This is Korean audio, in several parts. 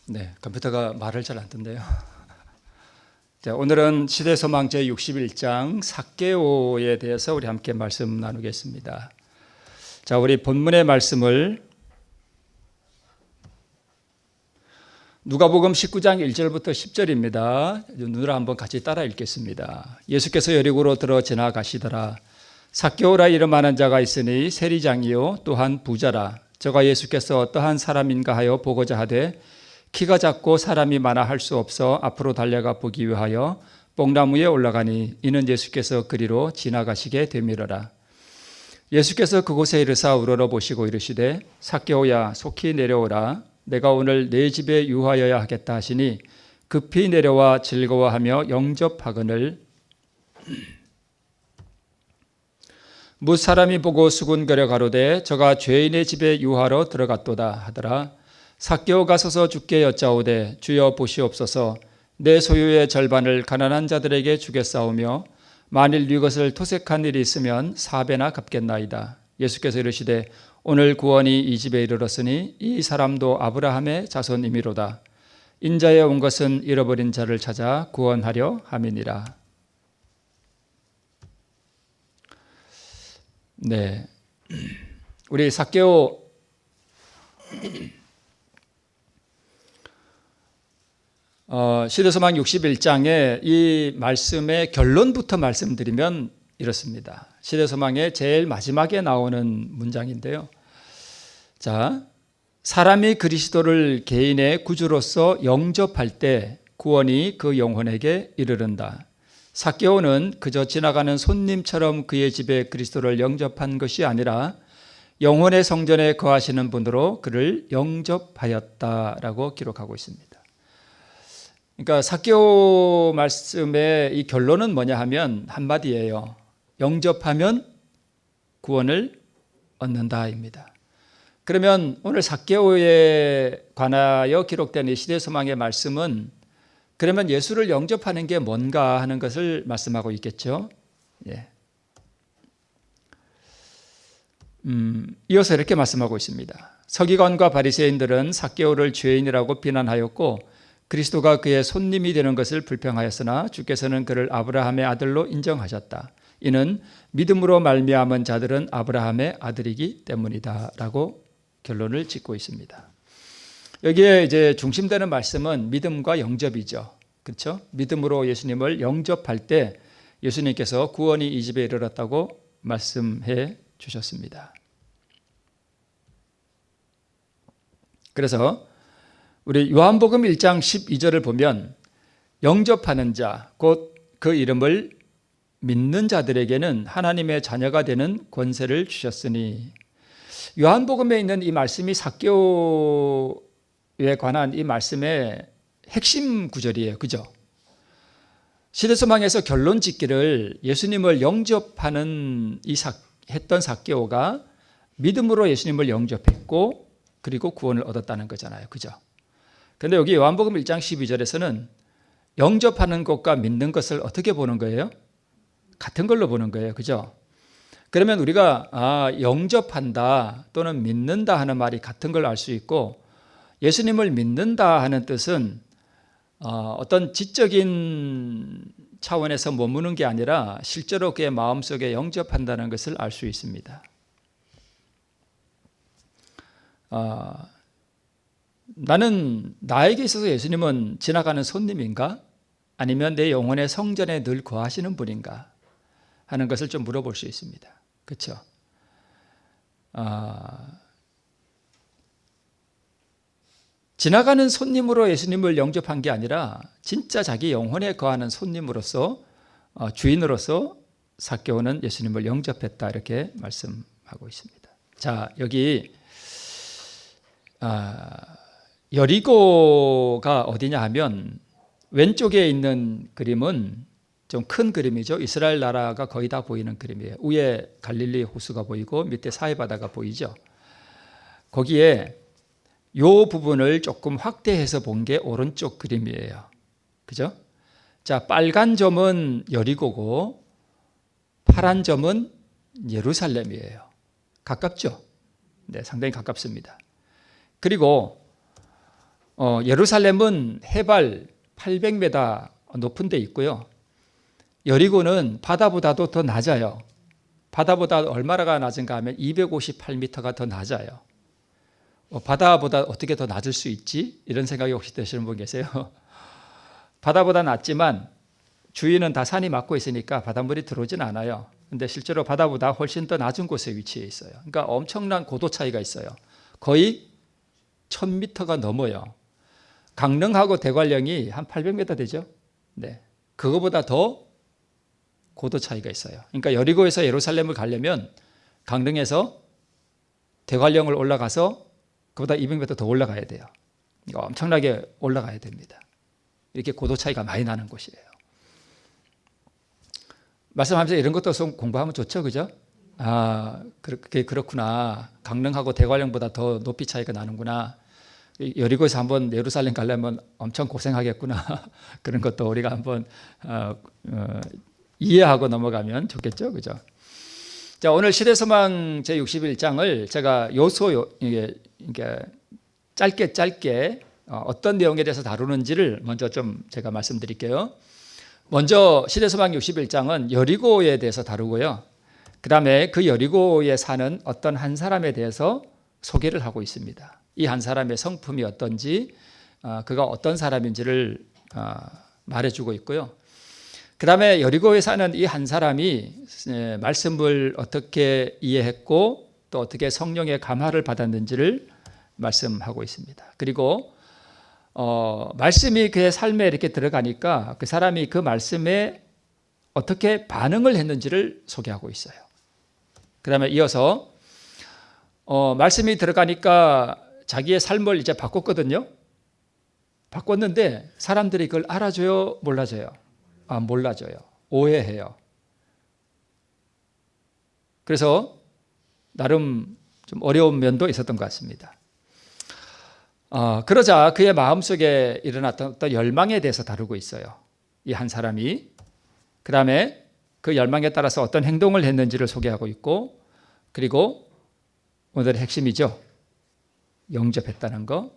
네, 컴퓨터가 말을 잘 안 듣네요. 자, 오늘은 시대소망 제61장 삭개오에 대해서 우리 함께 말씀 나누겠습니다. 자, 우리 본문의 말씀을 누가복음 19장 1절부터 10절입니다. 눈으로 한번 같이 따라 읽겠습니다. 예수께서 여리고로 들어 지나가시더라. 삭개오라 이름하는 자가 있으니 세리장이요 또한 부자라. 저가 예수께서 어떠한 사람인가 하여 보고자 하되 키가 작고 사람이 많아 할 수 없어 앞으로 달려가 보기 위하여 뽕나무에 올라가니 이는 예수께서 그리로 지나가시게 되밀어라. 예수께서 그곳에 이르사 우러러 보시고 이르시되 삭개오야 속히 내려오라. 내가 오늘 내 집에 유하여야 하겠다 하시니 급히 내려와 즐거워하며 영접하거늘 뭇 사람이 보고 수군거려 가로되 저가 죄인의 집에 유하러 들어갔도다 하더라. 삭개오가 서서 주께 여짜오되 주여 보시옵소서 내 소유의 절반을 가난한 자들에게 주겠사오며 만일 이것을 토색한 일이 있으면 4배나 갚겠나이다. 예수께서 이르시되 오늘 구원이 이 집에 이르렀으니 이 사람도 아브라함의 자손이미로다. 인자에 온 것은 잃어버린 자를 찾아 구원하려 함이니라. 네, 우리 삭개오 시대소망 61장의 이 말씀의 결론부터 말씀드리면 이렇습니다. 시대소망의 제일 마지막에 나오는 문장인데요. 자, 사람이 그리스도를 개인의 구주로서 영접할 때 구원이 그 영혼에게 이르른다. 삭개오는 그저 지나가는 손님처럼 그의 집에 그리스도를 영접한 것이 아니라 영혼의 성전에 거하시는 분으로 그를 영접하였다라고 기록하고 있습니다. 그러니까 삭개오 말씀의 이 결론은 뭐냐 하면 한마디예요. 영접하면 구원을 얻는다입니다. 그러면 오늘 삭개오에 관하여 기록된 이 시대소망의 말씀은 그러면 예수를 영접하는 게 뭔가 하는 것을 말씀하고 있겠죠. 예. 이어서 이렇게 말씀하고 있습니다. 서기관과 바리새인들은 삭개오를 죄인이라고 비난하였고 그리스도가 그의 손님이 되는 것을 불평하였으나 주께서는 그를 아브라함의 아들로 인정하셨다. 이는 믿음으로 말미암은 자들은 아브라함의 아들이기 때문이다라고 결론을 짓고 있습니다. 여기에 이제 중심되는 말씀은 믿음과 영접이죠. 그렇죠? 믿음으로 예수님을 영접할 때 예수님께서 구원이 이 집에 이르렀다고 말씀해 주셨습니다. 그래서 우리 요한복음 1장 12절을 보면 영접하는 자, 곧 그 이름을 믿는 자들에게는 하나님의 자녀가 되는 권세를 주셨으니 요한복음에 있는 이 말씀이 삭개오에 관한 이 말씀의 핵심 구절이에요. 그죠? 시대소망에서 결론 짓기를 예수님을 영접하는 했던 삭개오가 믿음으로 예수님을 영접했고 그리고 구원을 얻었다는 거잖아요. 그죠? 그런데 여기 요한복음 1장 12절에서는 영접하는 것과 믿는 것을 어떻게 보는 거예요? 같은 걸로 보는 거예요. 그죠? 그러면 우리가 영접한다 또는 믿는다 하는 말이 같은 걸 알 수 있고 예수님을 믿는다 하는 뜻은 어떤 지적인 차원에서 머무는 게 아니라 실제로 그의 마음속에 영접한다는 것을 알 수 있습니다. 나는 나에게 있어서 예수님은 지나가는 손님인가? 아니면 내 영혼의 성전에 늘 거하시는 분인가? 하는 것을 좀 물어볼 수 있습니다. 그렇죠? 지나가는 손님으로 예수님을 영접한 게 아니라 진짜 자기 영혼에 거하는 손님으로서 주인으로서 삭개오는 예수님을 영접했다 이렇게 말씀하고 있습니다. 자, 여기 여리고가 어디냐 하면 왼쪽에 있는 그림은 좀 큰 그림이죠. 이스라엘 나라가 거의 다 보이는 그림이에요. 위에 갈릴리 호수가 보이고 밑에 사해바다가 보이죠. 거기에 이 부분을 조금 확대해서 본 게 오른쪽 그림이에요. 그죠? 자, 빨간 점은 여리고고 파란 점은 예루살렘이에요. 가깝죠? 네, 상당히 가깝습니다. 그리고 예루살렘은 해발 800m 높은 데 있고요. 여리고는 바다보다도 더 낮아요. 바다보다 얼마나 낮은가 하면 258m가 더 낮아요. 바다보다 어떻게 더 낮을 수 있지? 이런 생각이 혹시 드시는 분 계세요? 바다보다 낮지만 주위는 다 산이 막고 있으니까 바닷물이 들어오진 않아요. 근데 실제로 바다보다 훨씬 더 낮은 곳에 위치해 있어요. 그러니까 엄청난 고도 차이가 있어요. 거의 1000m가 넘어요. 강릉하고 대관령이 한 800m 되죠. 네, 그거보다 더 고도 차이가 있어요. 그러니까 여리고에서 예루살렘을 가려면 강릉에서 대관령을 올라가서 그보다 200m 더 올라가야 돼요. 그러니까 엄청나게 올라가야 됩니다. 이렇게 고도 차이가 많이 나는 곳이에요. 말씀하면서 이런 것도 좀 공부하면 좋죠, 그죠? 그렇구나. 강릉하고 대관령보다 더 높이 차이가 나는구나. 여리고에서 한번 예루살렘 가려면 엄청 고생하겠구나. 그런 것도 우리가 한번 이해하고 넘어가면 좋겠죠, 그죠? 자, 오늘 시대소망 제61장을 제가 짧게 어떤 내용에 대해서 다루는지를 먼저 좀 제가 말씀드릴게요. 먼저 시대소망 61장은 여리고에 대해서 다루고요. 그 다음에 그 여리고에 사는 어떤 한 사람에 대해서 소개를 하고 있습니다. 이 한 사람의 성품이 어떤지, 그가 어떤 사람인지를 말해주고 있고요. 그 다음에 여리고에 사는 이 한 사람이 말씀을 어떻게 이해했고 또 어떻게 성령의 감화를 받았는지를 말씀하고 있습니다. 그리고 말씀이 그의 삶에 이렇게 들어가니까 그 사람이 그 말씀에 어떻게 반응을 했는지를 소개하고 있어요. 그 다음에 이어서 말씀이 들어가니까 자기의 삶을 이제 바꿨거든요. 바꿨는데 사람들이 그걸 알아줘요, 몰라줘요? 몰라줘요. 오해해요. 그래서 나름 좀 어려운 면도 있었던 것 같습니다. 그러자 그의 마음속에 일어났던 어떤 열망에 대해서 다루고 있어요. 이 한 사람이. 그 다음에 그 열망에 따라서 어떤 행동을 했는지를 소개하고 있고, 그리고 오늘의 핵심이죠. 영접했다는 거.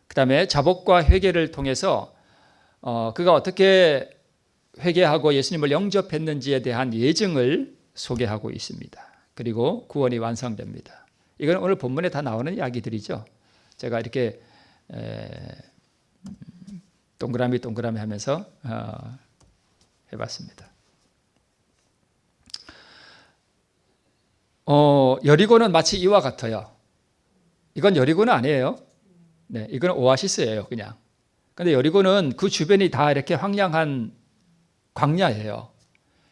그 다음에 자복과 회개를 통해서 그가 어떻게 회개하고 예수님을 영접했는지에 대한 예증을 소개하고 있습니다. 그리고 구원이 완성됩니다. 이건 오늘 본문에 다 나오는 이야기들이죠. 제가 이렇게 동그라미 하면서 해봤습니다. 여리고는 마치 이와 같아요. 이건 여리고는 아니에요. 네, 이건 오아시스예요, 그냥. 근데 여리고는 그 주변이 다 이렇게 황량한 광야예요.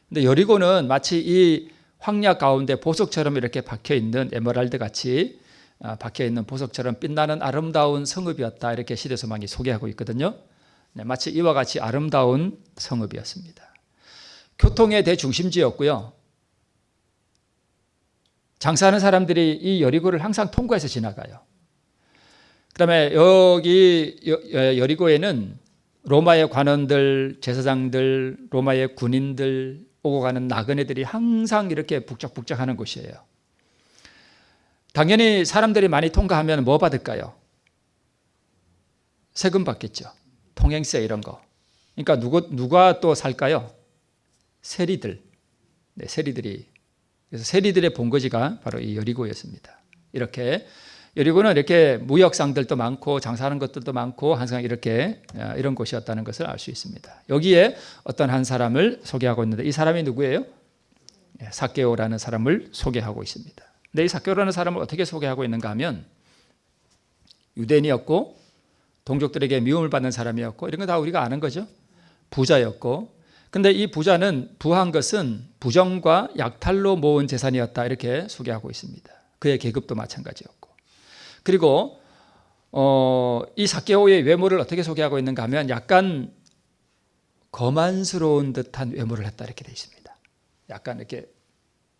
근데 여리고는 마치 이 황야 가운데 보석처럼 이렇게 박혀 있는 에메랄드 같이 박혀 있는 보석처럼 빛나는 아름다운 성읍이었다. 이렇게 시대소망이 소개하고 있거든요. 네, 마치 이와 같이 아름다운 성읍이었습니다. 교통의 대중심지였고요. 장사하는 사람들이 이 여리고를 항상 통과해서 지나가요. 그 다음에 여기 여리고에는 로마의 관원들, 제사장들, 로마의 군인들, 오고 가는 나그네들이 항상 이렇게 북적북적하는 곳이에요. 당연히 사람들이 많이 통과하면 뭐 받을까요? 세금 받겠죠. 통행세 이런 거. 그러니까 누가 또 살까요? 세리들. 네, 세리들이. 그래서 세리들의 본거지가 바로 이 여리고였습니다. 이렇게 여리고는 이렇게 무역상들도 많고 장사하는 것들도 많고 항상 이렇게 이런 곳이었다는 것을 알 수 있습니다. 여기에 어떤 한 사람을 소개하고 있는데 이 사람이 누구예요? 삭개오라는 사람을 소개하고 있습니다. 근데 이 삭개오라는 사람을 어떻게 소개하고 있는가 하면 유대인이었고 동족들에게 미움을 받는 사람이었고 이런 거 다 우리가 아는 거죠. 부자였고 근데 이 부자는 부한 것은 부정과 약탈로 모은 재산이었다 이렇게 소개하고 있습니다. 그의 계급도 마찬가지였고 그리고 이 삭개오의 외모를 어떻게 소개하고 있는가 하면 약간 거만스러운 듯한 외모를 했다 이렇게 되어 있습니다. 약간 이렇게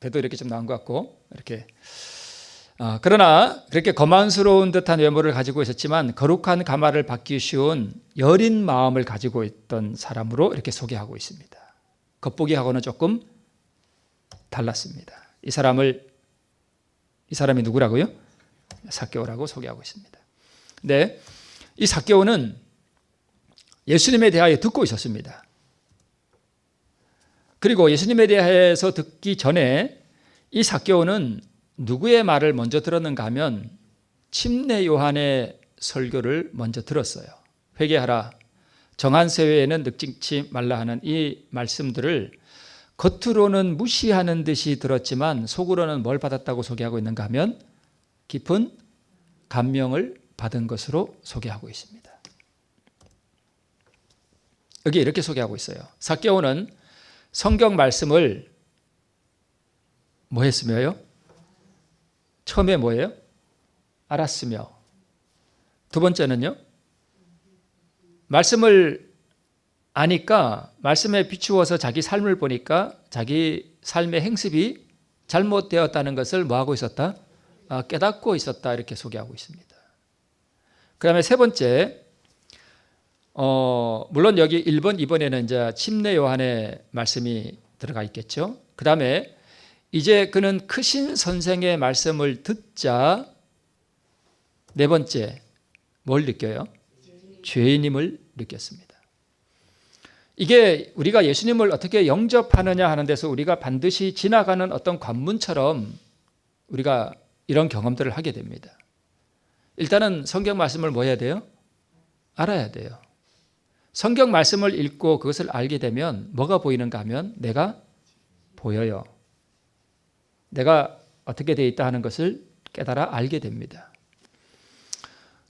배도 이렇게 좀 나온 것 같고 이렇게 그러나 그렇게 거만스러운 듯한 외모를 가지고 있었지만 거룩한 감화를 받기 쉬운 여린 마음을 가지고 있던 사람으로 이렇게 소개하고 있습니다. 겉보기하고는 조금 달랐습니다. 이 사람이 누구라고요? 삭개오라고 소개하고 있습니다. 근데 이 삭개오는 예수님에 대하여 듣고 있었습니다. 그리고 예수님에 대해서 듣기 전에 이 삭개오는 누구의 말을 먼저 들었는가 하면 침례 요한의 설교를 먼저 들었어요. 회개하라, 정한 세회에는 늑짓지 말라 하는 이 말씀들을 겉으로는 무시하는 듯이 들었지만 속으로는 뭘 받았다고 소개하고 있는가 하면 깊은 감명을 받은 것으로 소개하고 있습니다. 여기 이렇게 소개하고 있어요. 삭개오는 성경 말씀을 뭐 했으며요? 처음에 뭐예요? 알았으며, 두 번째는요? 말씀을 아니까 말씀에 비추어서 자기 삶을 보니까 자기 삶의 행습이 잘못되었다는 것을 뭐하고 있었다? 깨닫고 있었다, 이렇게 소개하고 있습니다. 그 다음에 세 번째, 물론 여기 1번, 2번에는 이제 침례 요한의 말씀이 들어가 있겠죠. 그 다음에 이제 그는 크신 선생의 말씀을 듣자 네 번째, 뭘 느껴요? 죄인임을 느꼈습니다. 이게 우리가 예수님을 어떻게 영접하느냐 하는 데서 우리가 반드시 지나가는 어떤 관문처럼 우리가 이런 경험들을 하게 됩니다. 일단은 성경 말씀을 뭐 해야 돼요? 알아야 돼요. 성경 말씀을 읽고 그것을 알게 되면 뭐가 보이는가 하면 내가 보여요. 내가 어떻게 되어 있다 하는 것을 깨달아 알게 됩니다.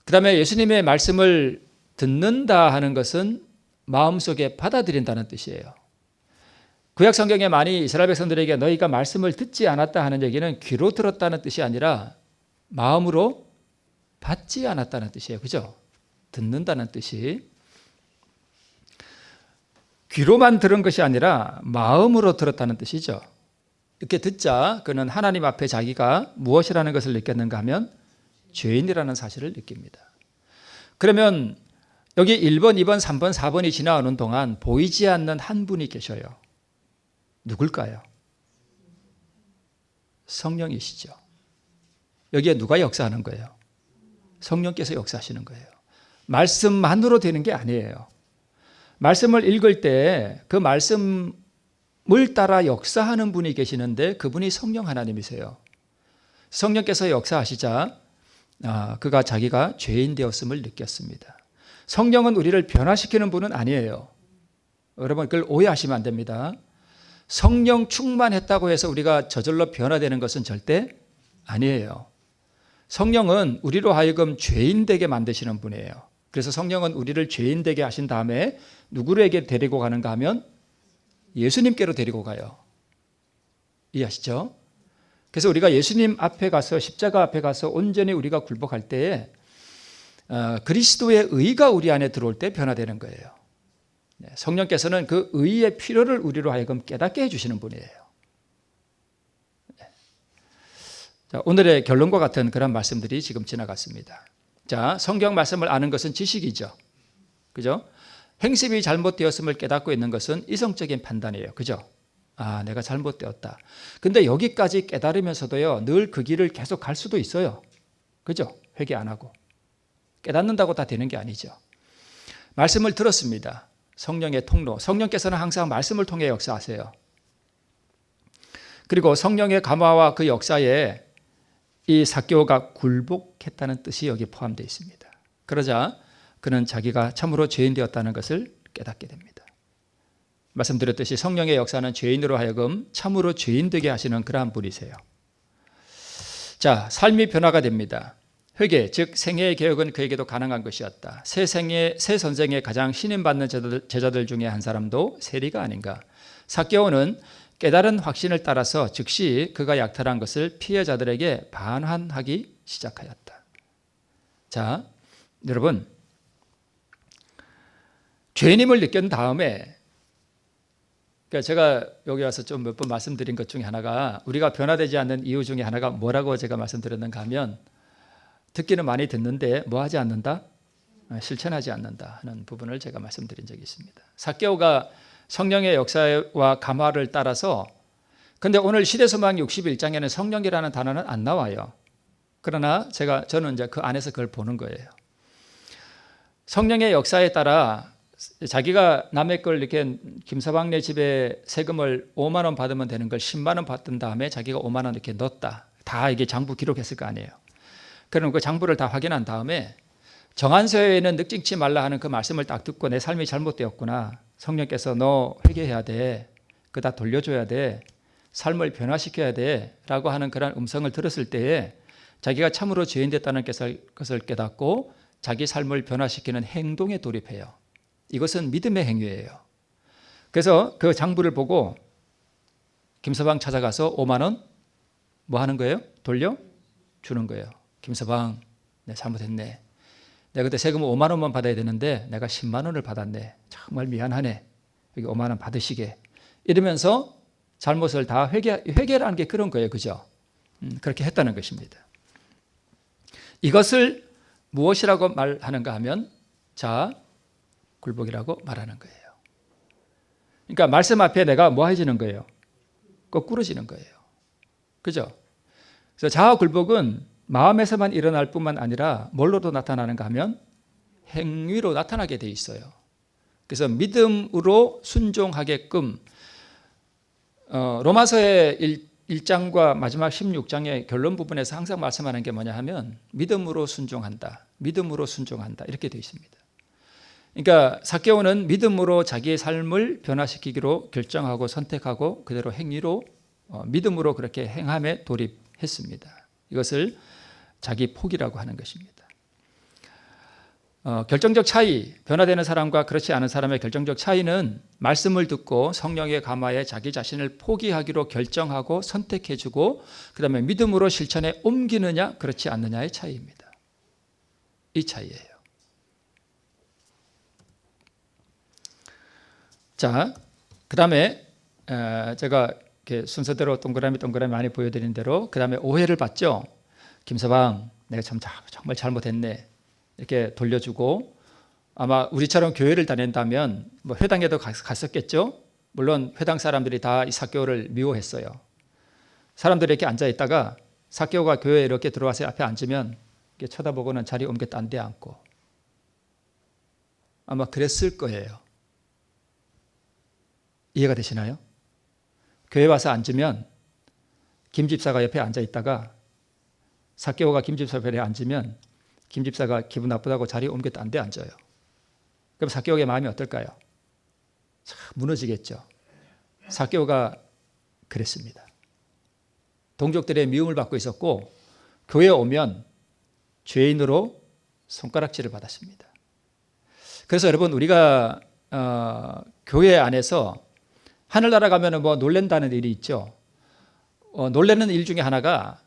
그 다음에 예수님의 말씀을 듣는다 하는 것은 마음속에 받아들인다는 뜻이에요. 구약 성경에 많이 이스라엘 백성들에게 너희가 말씀을 듣지 않았다 하는 얘기는 귀로 들었다는 뜻이 아니라 마음으로 받지 않았다는 뜻이에요. 그죠? 듣는다는 뜻이. 귀로만 들은 것이 아니라 마음으로 들었다는 뜻이죠. 이렇게 듣자 그는 하나님 앞에 자기가 무엇이라는 것을 느꼈는가 하면 죄인이라는 사실을 느낍니다. 그러면 여기 1번, 2번, 3번, 4번이 지나오는 동안 보이지 않는 한 분이 계셔요. 누굴까요? 성령이시죠. 여기에 누가 역사하는 거예요? 성령께서 역사하시는 거예요. 말씀만으로 되는 게 아니에요. 말씀을 읽을 때 그 말씀을 따라 역사하는 분이 계시는데 그분이 성령 하나님이세요. 성령께서 역사하시자 그가 자기가 죄인 되었음을 느꼈습니다. 성령은 우리를 변화시키는 분은 아니에요. 여러분 그걸 오해하시면 안 됩니다. 성령 충만했다고 해서 우리가 저절로 변화되는 것은 절대 아니에요. 성령은 우리로 하여금 죄인 되게 만드시는 분이에요. 그래서 성령은 우리를 죄인 되게 하신 다음에 누구에게 데리고 가는가 하면 예수님께로 데리고 가요. 이해하시죠? 그래서 우리가 예수님 앞에 가서 십자가 앞에 가서 온전히 우리가 굴복할 때에 그리스도의 의가 우리 안에 들어올 때 변화되는 거예요. 성령께서는 그 의의 필요를 우리로 하여금 깨닫게 해주시는 분이에요. 자, 오늘의 결론과 같은 그런 말씀들이 지금 지나갔습니다. 자, 성경 말씀을 아는 것은 지식이죠. 그죠? 행습이 잘못되었음을 깨닫고 있는 것은 이성적인 판단이에요. 그죠? 내가 잘못되었다. 근데 여기까지 깨달으면서도요, 늘 그 길을 계속 갈 수도 있어요. 그죠? 회개 안 하고. 깨닫는다고 다 되는 게 아니죠. 말씀을 들었습니다. 성령의 통로. 성령께서는 항상 말씀을 통해 역사하세요. 그리고 성령의 감화와 그 역사에 이 삭개오가 굴복했다는 뜻이 여기 포함되어 있습니다. 그러자 그는 자기가 참으로 죄인 되었다는 것을 깨닫게 됩니다. 말씀드렸듯이 성령의 역사는 죄인으로 하여금 참으로 죄인 되게 하시는 그러한 분이세요. 자, 삶이 변화가 됩니다. 회개, 즉 생애의 개혁은 그에게도 가능한 것이었다. 새 선생의 가장 신임받는 제자들 중에 한 사람도 세리가 아닌가. 삭개오는 깨달은 확신을 따라서 즉시 그가 약탈한 것을 피해자들에게 반환하기 시작하였다. 자, 여러분, 죄인임을 느낀 다음에 제가 여기 와서 좀 몇 번 말씀드린 것 중에 하나가 우리가 변화되지 않는 이유 중에 하나가 뭐라고 제가 말씀드렸는가 하면 듣기는 많이 듣는데 뭐 하지 않는다? 실천하지 않는다 하는 부분을 제가 말씀드린 적이 있습니다. 삭개오가 성령의 역사와 감화를 따라서 근데 오늘 시대소망 61장에는 성령이라는 단어는 안 나와요. 그러나 저는 이제 그 안에서 그걸 보는 거예요. 성령의 역사에 따라 자기가 남의 걸 이렇게 김서방네 집에 세금을 5만 원 받으면 되는 걸 10만 원 받은 다음에 자기가 5만 원 이렇게 넣었다. 다 이게 장부 기록했을 거 아니에요. 그럼 그 장부를 다 확인한 다음에 정한서에는 늑증치 말라 하는 그 말씀을 딱 듣고 내 삶이 잘못되었구나. 성령께서 너 회개해야 돼. 그거 다 돌려줘야 돼. 삶을 변화시켜야 돼. 라고 하는 그런 음성을 들었을 때에 자기가 참으로 죄인 됐다는 것을 깨닫고 자기 삶을 변화시키는 행동에 돌입해요. 이것은 믿음의 행위예요. 그래서 그 장부를 보고 김서방 찾아가서 5만 원 뭐 하는 거예요? 돌려주는 거예요. 김서방, 내가 잘못했네. 내가 그때 세금 5만 원만 받아야 되는데 내가 10만 원을 받았네. 정말 미안하네. 여기 5만 원 받으시게. 이러면서 잘못을 다 회개라는 게 그런 거예요. 그죠? 그렇게 했다는 것입니다. 이것을 무엇이라고 말하는가 하면 자, 굴복이라고 말하는 거예요. 그러니까 말씀 앞에 내가 뭐 해지는 거예요? 거꾸러지는 거예요. 그죠? 그래서 자아 굴복은 마음에서만 일어날 뿐만 아니라 뭘로도 나타나는가 하면 행위로 나타나게 돼 있어요. 그래서 믿음으로 순종하게끔 로마서의 1장과 마지막 16장의 결론 부분에서 항상 말씀하는 게 뭐냐 하면 믿음으로 순종한다. 믿음으로 순종한다. 이렇게 돼 있습니다. 그러니까 삭개오는 믿음으로 자기의 삶을 변화시키기로 결정하고 선택하고 그대로 행위로 믿음으로 그렇게 행함에 돌입했습니다. 이것을 자기 포기라고 하는 것입니다. 결정적 차이, 변화되는 사람과 그렇지 않은 사람의 결정적 차이는 말씀을 듣고 성령의 감화에 자기 자신을 포기하기로 결정하고 선택해주고 그 다음에 믿음으로 실천에 옮기느냐 그렇지 않느냐의 차이입니다. 이 차이예요. 자, 그 다음에 제가 이렇게 순서대로 동그라미 많이 보여드린 대로 그 다음에 오해를 받죠. 김서방, 내가 정말 잘못했네. 이렇게 돌려주고 아마 우리처럼 교회를 다닌다면 뭐 회당에도 갔었겠죠. 물론 회당 사람들이 다 이 삭개오를 미워했어요. 사람들이 이렇게 앉아 있다가 삭개오가 교회에 이렇게 들어와서 앞에 앉으면 이렇게 쳐다보고는 자리 옮겨 딴 데 앉고 아마 그랬을 거예요. 이해가 되시나요? 교회 와서 앉으면 김 집사가 옆에 앉아 있다가 삭개오가 김 집사 옆에 앉으면 김 집사가 기분 나쁘다고 자리 옮겨 딴 데 앉아요. 그럼 삭개오의 마음이 어떨까요? 참 무너지겠죠. 삭개오가 그랬습니다. 동족들의 미움을 받고 있었고 교회에 오면 죄인으로 손가락질을 받았습니다. 그래서 여러분 우리가 교회 안에서 하늘나라 가면 뭐 놀란다는 일이 있죠. 놀라는 일 중에 하나가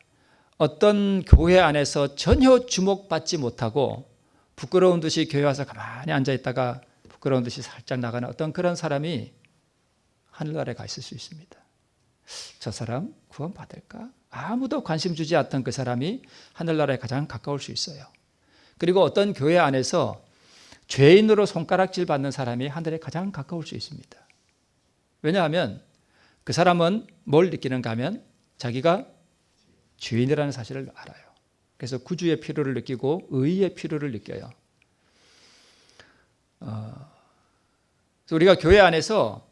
어떤 교회 안에서 전혀 주목받지 못하고 부끄러운 듯이 교회 와서 가만히 앉아 있다가 부끄러운 듯이 살짝 나가는 어떤 그런 사람이 하늘나라에 가 있을 수 있습니다. 저 사람 구원받을까? 아무도 관심 주지 않던 그 사람이 하늘나라에 가장 가까울 수 있어요. 그리고 어떤 교회 안에서 죄인으로 손가락질 받는 사람이 하늘에 가장 가까울 수 있습니다. 왜냐하면 그 사람은 뭘 느끼는가 하면 자기가 죄인이라는 사실을 알아요. 그래서 구주의 필요를 느끼고 의의 필요를 느껴요. 그래서 우리가 교회 안에서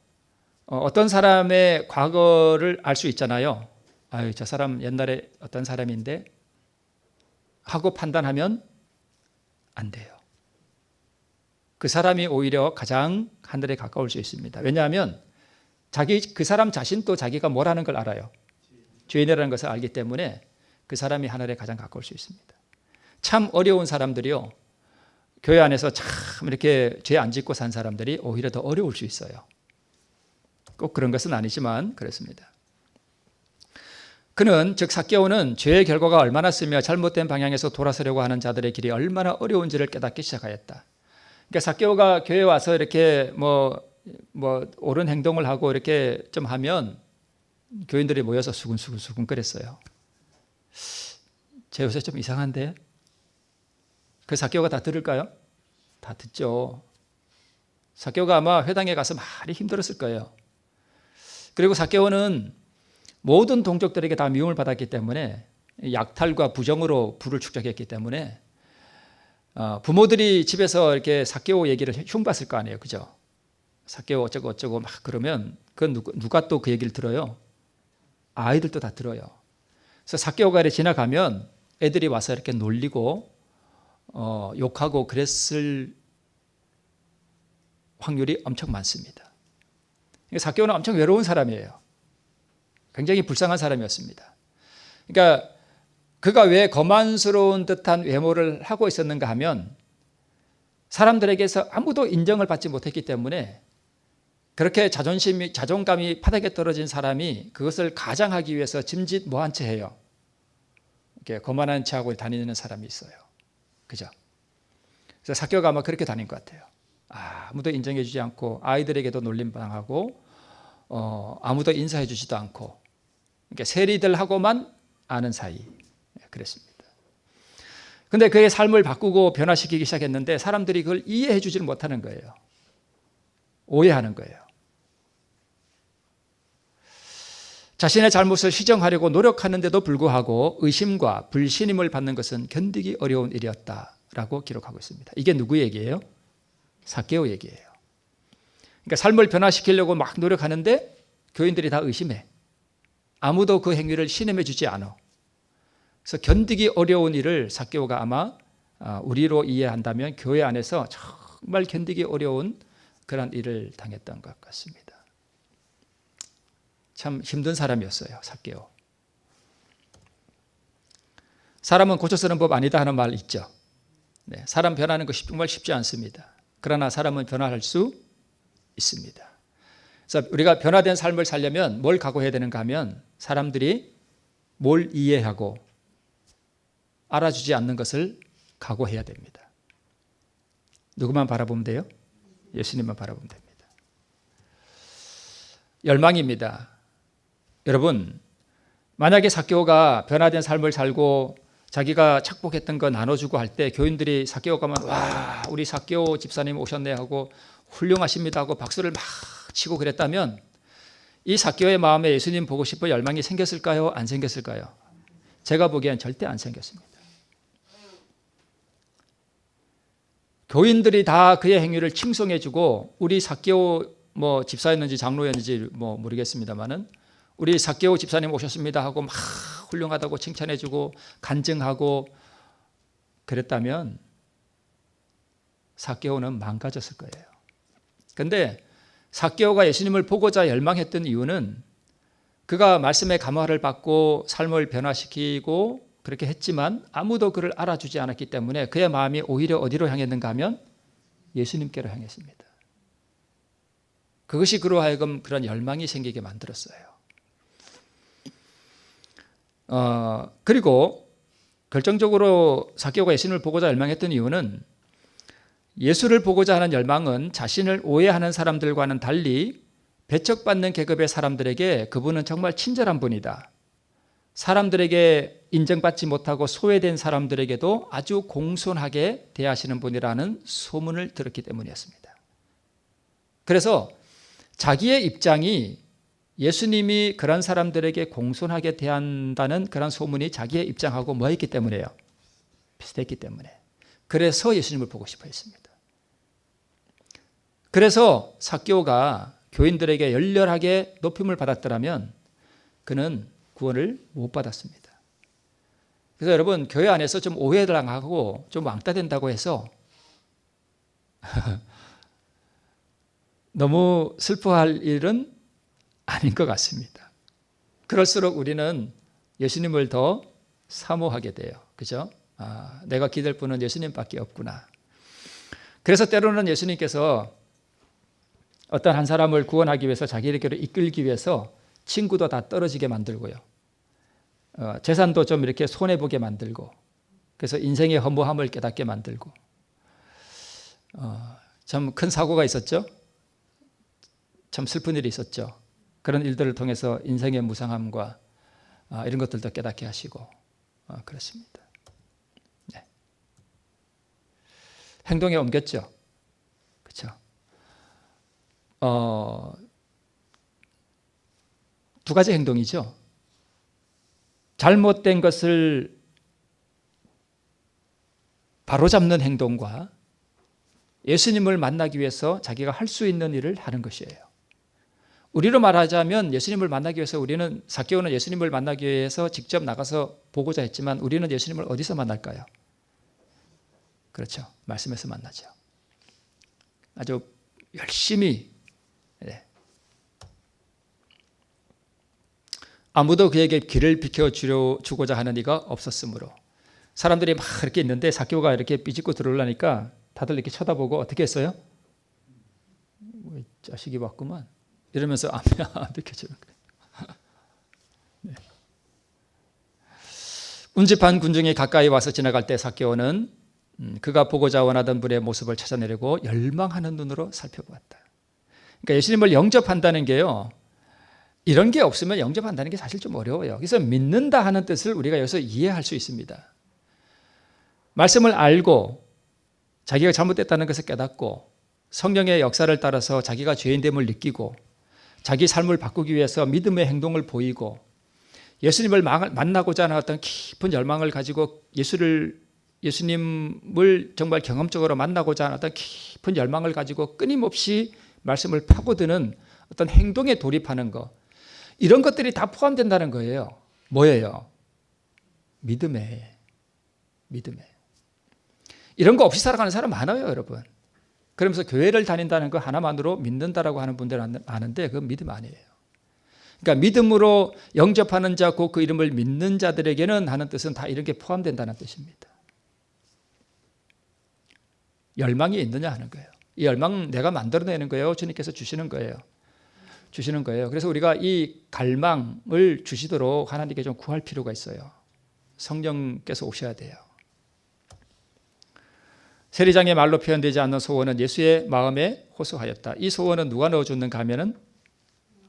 어떤 사람의 과거를 알 수 있잖아요. 아유, 저 사람 옛날에 어떤 사람인데 하고 판단하면 안 돼요. 그 사람이 오히려 가장 하늘에 가까울 수 있습니다. 왜냐하면 그 사람 자신도 자기가 뭐라는 걸 알아요. 죄인이라는 것을 알기 때문에 그 사람이 하늘에 가장 가까울 수 있습니다. 참 어려운 사람들이요. 교회 안에서 참 이렇게 죄 안 짓고 산 사람들이 오히려 더 어려울 수 있어요. 꼭 그런 것은 아니지만 그렇습니다. 그는 즉 삭개오는 죄의 결과가 얼마나 쓰며 잘못된 방향에서 돌아서려고 하는 자들의 길이 얼마나 어려운지를 깨닫기 시작하였다. 그러니까 삭개오가 교회에 와서 이렇게 뭐 옳은 행동을 하고 이렇게 좀 하면 교인들이 모여서 수근수근 그랬어요. 제 요새 좀 이상한데? 그 삭개오가 다 들을까요? 다 듣죠. 삭개오가 아마 회당에 가서 많이 힘들었을 거예요. 그리고 삭개오는 모든 동족들에게 다 미움을 받았기 때문에 약탈과 부정으로 부를 축적했기 때문에 부모들이 집에서 이렇게 삭개오 얘기를 흉봤을 거 아니에요, 그죠? 삭개오 어쩌고 어쩌고 막 그러면 그건 누가 또 그 얘기를 들어요? 아이들도 다 들어요. 그래서 삭개오가 이렇게 지나가면 애들이 와서 이렇게 놀리고 욕하고 그랬을 확률이 엄청 많습니다. 삭개오는 엄청 외로운 사람이에요. 굉장히 불쌍한 사람이었습니다. 그러니까 그가 왜 거만스러운 듯한 외모를 하고 있었는가 하면 사람들에게서 아무도 인정을 받지 못했기 때문에 그렇게 자존감이 바닥에 떨어진 사람이 그것을 가장하기 위해서 짐짓모한 채 해요. 이렇게 거만한 채 하고 다니는 사람이 있어요. 그죠? 그래서 삭개오가 아마 그렇게 다닌 것 같아요. 아무도 인정해 주지 않고 아이들에게도 놀림당하고 아무도 인사해 주지도 않고 그러니까 세리들하고만 아는 사이. 그랬습니다. 근데 그의 삶을 바꾸고 변화시키기 시작했는데 사람들이 그걸 이해해 주지를 못하는 거예요. 오해하는 거예요. 자신의 잘못을 시정하려고 노력하는데도 불구하고 의심과 불신임을 받는 것은 견디기 어려운 일이었다라고 기록하고 있습니다. 이게 누구 얘기예요? 삭개오 얘기예요. 그러니까 삶을 변화시키려고 막 노력하는데 교인들이 다 의심해. 아무도 그 행위를 신임해 주지 않아. 그래서 견디기 어려운 일을 삭개오가 아마 우리로 이해한다면 교회 안에서 정말 견디기 어려운 그런 일을 당했던 것 같습니다. 참 힘든 사람이었어요, 삭개오. 사람은 고쳐 쓰는 법 아니다 하는 말 있죠. 네, 사람 변하는 거 정말 쉽지 않습니다. 그러나 사람은 변화할 수 있습니다. 그래서 우리가 변화된 삶을 살려면 뭘 각오해야 되는가 하면 사람들이 뭘 이해하고 알아주지 않는 것을 각오해야 됩니다. 누구만 바라보면 돼요? 예수님만 바라보면 됩니다. 열망입니다. 여러분, 만약에 삭개오가 변화된 삶을 살고 자기가 착복했던 거 나눠주고 할 때 교인들이 삭개오 가면 와, 우리 삭개오 집사님 오셨네 하고 훌륭하십니다 하고 박수를 막 치고 그랬다면 이 삭개오의 마음에 예수님 보고 싶어 열망이 생겼을까요? 안 생겼을까요? 제가 보기엔 절대 안 생겼습니다. 교인들이 다 그의 행위를 칭송해주고 우리 삭개오 집사였는지 장로였는지 모르겠습니다만은 우리 삭개오 집사님 오셨습니다 하고 막 훌륭하다고 칭찬해주고 간증하고 그랬다면 삭개오는 망가졌을 거예요. 그런데 삭개오가 예수님을 보고자 열망했던 이유는 그가 말씀의 감화를 받고 삶을 변화시키고 그렇게 했지만 아무도 그를 알아주지 않았기 때문에 그의 마음이 오히려 어디로 향했는가 하면 예수님께로 향했습니다. 그것이 그로 하여금 그런 열망이 생기게 만들었어요. 그리고 결정적으로 삭개오가 예수님을 보고자 열망했던 이유는 예수를 보고자 하는 열망은 자신을 오해하는 사람들과는 달리 배척받는 계급의 사람들에게 그분은 정말 친절한 분이다. 사람들에게 인정받지 못하고 소외된 사람들에게도 아주 공손하게 대하시는 분이라는 소문을 들었기 때문이었습니다. 그래서 자기의 입장이 예수님이 그런 사람들에게 공손하게 대한다는 그런 소문이 자기의 입장하고 뭐였기 때문에요? 비슷했기 때문에. 그래서 예수님을 보고 싶어 했습니다. 그래서 삭개오가 교인들에게 열렬하게 높임을 받았더라면 그는 구원을 못 받았습니다. 그래서 여러분 교회 안에서 좀 오해당하고 좀 왕따 된다고 해서 너무 슬퍼할 일은 아닌 것 같습니다. 그럴수록 우리는 예수님을 더 사모하게 돼요. 그죠? 내가 기댈 분은 예수님밖에 없구나. 그래서 때로는 예수님께서 어떤 한 사람을 구원하기 위해서 자기에게로 이끌기 위해서 친구도 다 떨어지게 만들고요. 재산도 좀 이렇게 손해보게 만들고 그래서 인생의 허무함을 깨닫게 만들고 참 큰 사고가 있었죠. 참 슬픈 일이 있었죠. 그런 일들을 통해서 인생의 무상함과 이런 것들도 깨닫게 하시고 그렇습니다. 네. 행동에 옮겼죠. 그렇죠. 두 가지 행동이죠. 잘못된 것을 바로잡는 행동과 예수님을 만나기 위해서 자기가 할 수 있는 일을 하는 것이에요. 우리로 말하자면 예수님을 만나기 위해서 우리는 삭개오는 예수님을 만나기 위해서 직접 나가서 보고자 했지만 우리는 예수님을 어디서 만날까요? 그렇죠. 말씀에서 만나죠. 아주 열심히. 네. 아무도 그에게 길을 비켜주고자 하는 이가 없었으므로. 사람들이 막 이렇게 있는데 삭개오가 이렇게 삐집고 들어오려니까 다들 이렇게 쳐다보고 어떻게 했어요? 자식이 왔구만. 이러면서 안 비켜주는 거예요. 네. 운집한 군중이 가까이 와서 지나갈 때 삭개오는 그가 보고자 원하던 분의 모습을 찾아내려고 열망하는 눈으로 살펴보았다. 그러니까 예수님을 영접한다는 게요, 이런 게 없으면 영접한다는 게 사실 좀 어려워요. 그래서 믿는다 하는 뜻을 우리가 여기서 이해할 수 있습니다. 말씀을 알고 자기가 잘못됐다는 것을 깨닫고 성령의 역사를 따라서 자기가 죄인됨을 느끼고 자기 삶을 바꾸기 위해서 믿음의 행동을 보이고 예수님을 만나고자 하는 어떤 깊은 열망을 가지고 예수님을 정말 경험적으로 만나고자 하는 어떤 깊은 열망을 가지고 끊임없이 말씀을 파고드는 어떤 행동에 돌입하는 것, 이런 것들이 다 포함된다는 거예요. 뭐예요? 믿음에. 이런 거 없이 살아가는 사람 많아요, 여러분. 그러면서 교회를 다닌다는 거 하나만으로 믿는다라고 하는 분들은 아는데 그건 믿음 아니에요. 그러니까 믿음으로 영접하는 자, 곧 그 이름을 믿는 자들에게는 하는 뜻은 다 이런 게 포함된다는 뜻입니다. 열망이 있느냐 하는 거예요. 이 열망은 내가 만들어내는 거예요. 주님께서 주시는 거예요. 그래서 우리가 이 갈망을 주시도록 하나님께 좀 구할 필요가 있어요. 성령께서 오셔야 돼요. 세리장의 말로 표현되지 않는 소원은 예수의 마음에 호소하였다. 이 소원은 누가 넣어줬는가 하면은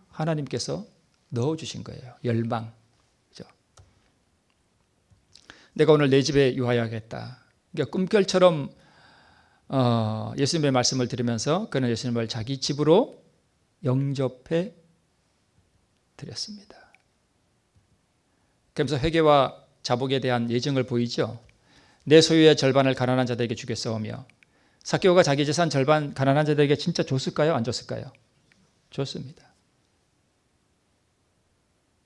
하나님께서 넣어주신 거예요. 열망. 그죠? 내가 오늘 내 집에 유하여야겠다. 그러니까 꿈결처럼 예수님의 말씀을 들으면서 그는 예수님을 자기 집으로 영접해 드렸습니다. 그러면서 회개와 자복에 대한 예정을 보이죠. 내 소유의 절반을 가난한 자들에게 주겠사오며. 삭개오가 자기 재산 절반 가난한 자들에게 진짜 줬을까요? 안 줬을까요? 줬습니다.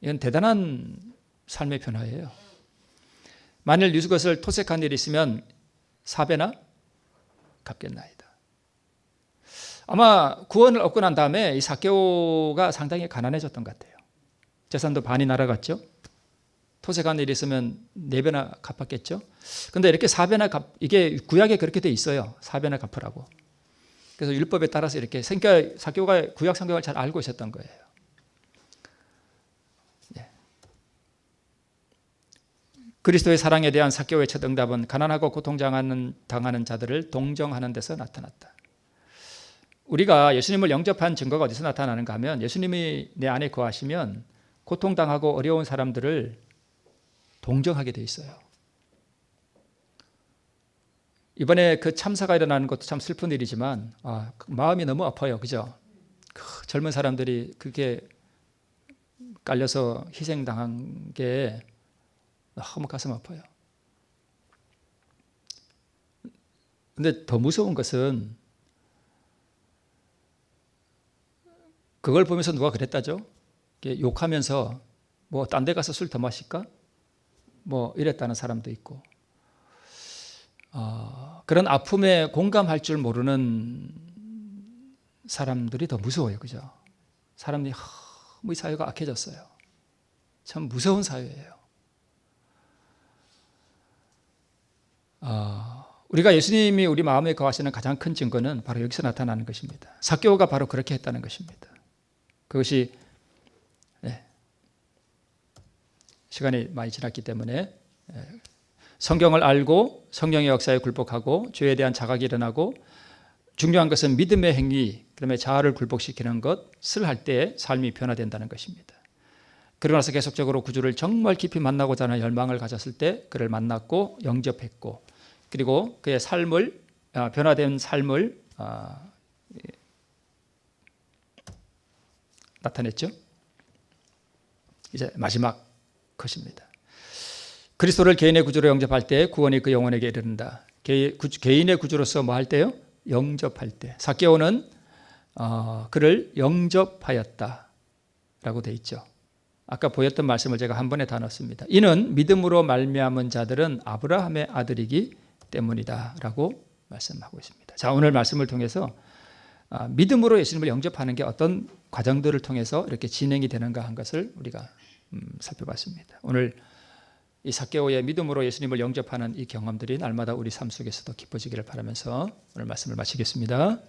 이건 대단한 삶의 변화예요. 만일 이것을 토색한 일이 있으면 4배나 갚겠나이다. 아마 구원을 얻고 난 다음에 이 삭개오가 상당히 가난해졌던 것 같아요. 재산도 반이 날아갔죠. 토색한 일이 있으면 4배나 갚았겠죠. 근데 이렇게 4배나 이게 구약에 그렇게 돼 있어요. 4배나 갚으라고. 그래서 율법에 따라서 이렇게 삭개오가 구약 성경을 잘 알고 있었던 거예요. 네. 그리스도의 사랑에 대한 삭개오의 첫 응답은 가난하고 고통당하는 자들을 동정하는 데서 나타났다. 우리가 예수님을 영접한 증거가 어디서 나타나는가 하면 예수님이 내 안에 거하시면 고통당하고 어려운 사람들을 동정하게 돼 있어요. 이번에 그 참사가 일어나는 것도 참 슬픈 일이지만 마음이 너무 아파요. 그죠? 젊은 사람들이 그게 깔려서 희생당한 게 너무 가슴 아파요. 근데 더 무서운 것은 그걸 보면서 누가 그랬다죠? 욕하면서 뭐 딴 데 가서 술 더 마실까? 뭐 이랬다는 사람도 있고, 그런 아픔에 공감할 줄 모르는 사람들이 더 무서워요. 그죠? 사람들이 너무 이 사회가 악해졌어요. 참 무서운 사회예요. 우리가 예수님이 우리 마음에 거하시는 가장 큰 증거는 바로 여기서 나타나는 것입니다. 삭개오가 바로 그렇게 했다는 것입니다. 그것이 시간이 많이 지났기 때문에 성경을 알고 성령의 역사에 굴복하고 죄에 대한 자각이 일어나고, 중요한 것은 믿음의 행위, 그다음에 자아를 굴복시키는 것을 할 때 삶이 변화된다는 것입니다. 그러고 나서 계속적으로 구주를 정말 깊이 만나고자 하는 열망을 가졌을 때 그를 만났고 영접했고, 그리고 그의 삶을 변화된 삶을 나타냈죠. 이제 마지막 것입니다. 그리스도를 개인의 구주로 영접할 때 구원이 그 영혼에게 이른다. 개인의 구주로서 뭐 할 때요? 영접할 때. 삭개오는 그를 영접하였다라고 돼 있죠. 아까 보였던 말씀을 제가 한 번에 다 넣었습니다. 이는 믿음으로 말미암은 자들은 아브라함의 아들이기 때문이다라고 말씀하고 있습니다. 자, 오늘 말씀을 통해서 믿음으로 예수님을 영접하는 게 어떤 과정들을 통해서 이렇게 진행이 되는가 한 것을 우리가 살펴봤습니다. 오늘 이 삭개오의 믿음으로 예수님을 영접하는 이 경험들이 날마다 우리 삶 속에서도 깊어지기를 바라면서 오늘 말씀을 마치겠습니다.